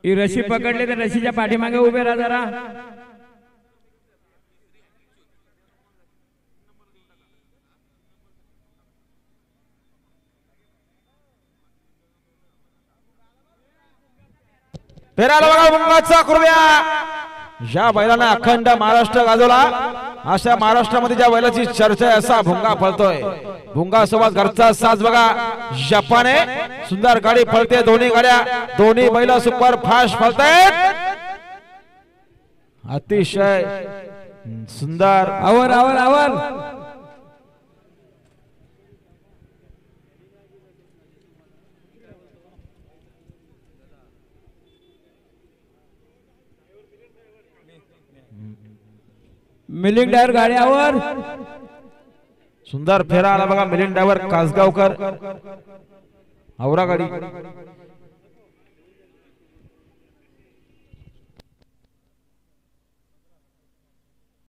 ही रशी पकडले तर रशीच्या पाठीमागे उभे राहा जरा. फेराला बघा भुंगाचा कृपया. या बैलाने अखंड महाराष्ट्र गाजवला. अशा महाराष्ट्रामध्ये ज्या बैलाची चर्चा आहे असा भुंगा पळतोय. भुंगा सोबत घरचा साज बघा. जपाने सुंदर गाडी पळते. दोन्ही गाड्या दोन्ही बैल सुपर फास्ट पळतायत. अतिशय सुंदर. आवर आवर आवर. मिलिंद ड्रायव्हर गाड्यावर. सुंदर फेरा आला बघा. मिलिंद ड्रायव्हर कासगावकर. आवरा गाडी.